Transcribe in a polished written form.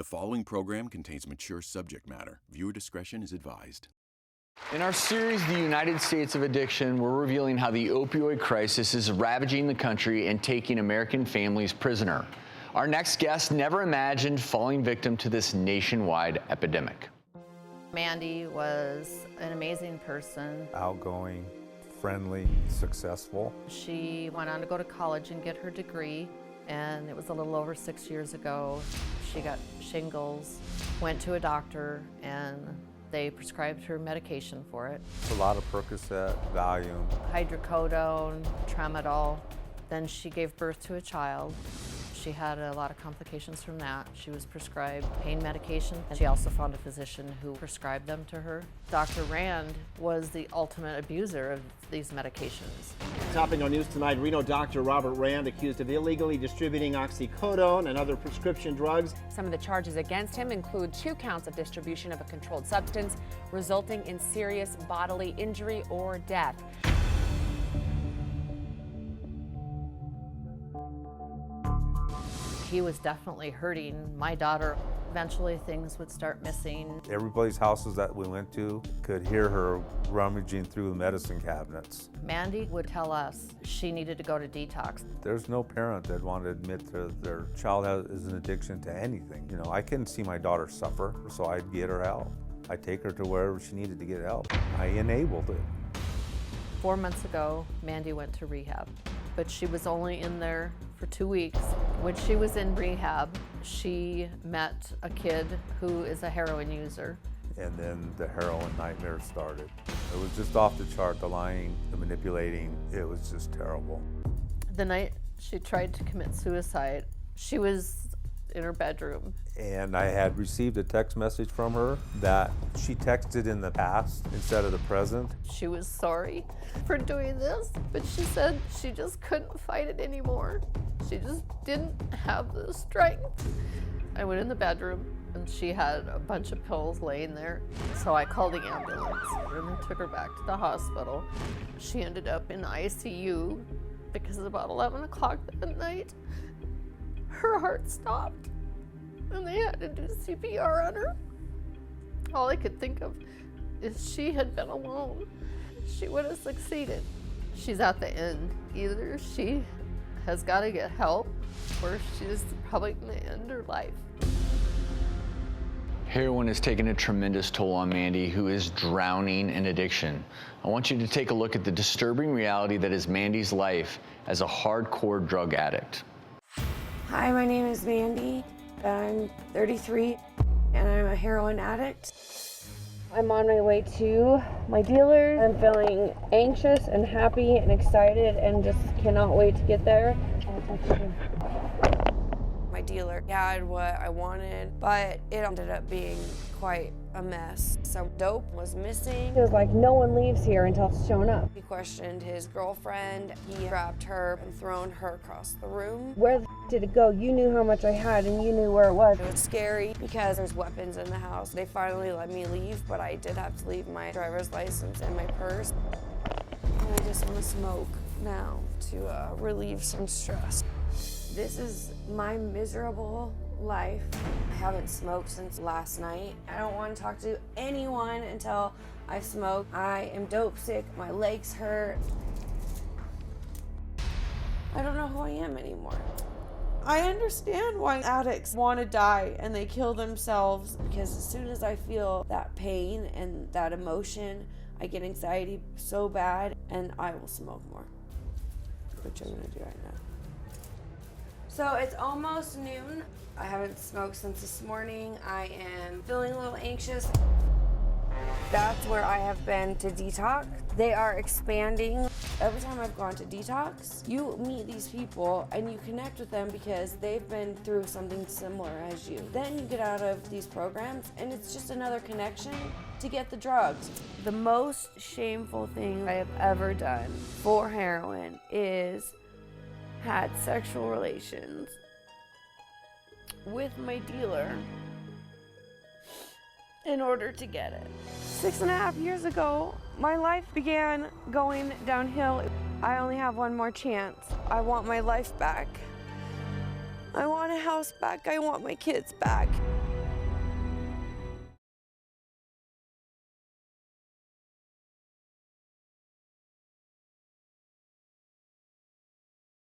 The following program contains mature subject matter. Viewer discretion is advised. In our series, The United States of Addiction, we're revealing how the opioid crisis is ravaging the country and taking American families prisoner. Our next guest never imagined falling victim to this nationwide epidemic. Mandy was an amazing person. Outgoing, friendly, successful. She went on to go to college and get her degree, and it was a little over 6 years ago. She got shingles, went to a doctor, and they prescribed her medication for it. A lot of Percocet, Valium. Hydrocodone, tramadol. Then she gave birth to a child. She had a lot of complications from that. She was prescribed pain medication, and she also found a physician who prescribed them to her. Dr. Rand was the ultimate abuser of these medications. Topping our news tonight, Reno doctor Robert Rand accused of illegally distributing oxycodone and other prescription drugs. Some of the charges against him include 2 counts of distribution of a controlled substance resulting in serious bodily injury or death. He was definitely hurting my daughter. Eventually things would start missing. Everybody's houses that we went to could hear her rummaging through the medicine cabinets. Mandy would tell us she needed to go to detox. There's no parent that want to admit that their child has an addiction to anything. You know, I couldn't see my daughter suffer, so I'd get her help. I'd take her to wherever she needed to get help. I enabled it. 4 months ago, Mandy went to rehab, but she was only in there for 2 weeks. When she was in rehab, she met a kid who is a heroin user. And then the heroin nightmare started. It was just off the chart, the lying, the manipulating, it was just terrible. The night she tried to commit suicide, she was in her bedroom. And I had received a text message from her that she texted in the past instead of the present. She was sorry for doing this, but she said she just couldn't fight it anymore. She just didn't have the strength. I went in the bedroom and she had a bunch of pills laying there. So I called the ambulance and they took her back to the hospital. She ended up in ICU because at about 11 o'clock that night, her heart stopped and they had to do CPR on her. All I could think of is she had been alone, she would have succeeded. She's at the end. Either she has got to get help or she's probably going to end her life. Heroin has taken a tremendous toll on Mandy, who is drowning in addiction. I want you to take a look at the disturbing reality that is Mandy's life as a hardcore drug addict. Hi, my name is Mandy. I'm 33 and I'm a heroin addict. I'm on my way to my dealer. I'm feeling anxious and happy and excited and just cannot wait to get there. My dealer had what I wanted, but it ended up being quite a mess. So dope was missing. It was like no one leaves here until it's shown up. He questioned his girlfriend. He grabbed her and thrown her across the room. Where the did it go? You knew how much I had and you knew where it was. It was scary because there's weapons in the house. They finally let me leave, but I did have to leave my driver's license and my purse. And I just want to smoke now to relieve some stress. This is my miserable life. I haven't smoked since last night. I don't want to talk to anyone until I smoke. I am dope sick. My legs hurt. I don't know who I am anymore. I understand why addicts want to die and they kill themselves, because as soon as I feel that pain and that emotion, I get anxiety so bad and I will smoke more, which I'm going to do right now. So it's almost noon. I haven't smoked since this morning. I am feeling a little anxious. That's where I have been to detox. They are expanding. Every time I've gone to detox, you meet these people and you connect with them because they've been through something similar as you. Then you get out of these programs and it's just another connection to get the drugs. The most shameful thing I have ever done for heroin is had sexual relations with my dealer in order to get it. 6.5 years ago, my life began going downhill. I only have one more chance. I want my life back. I want a house back. I want my kids back.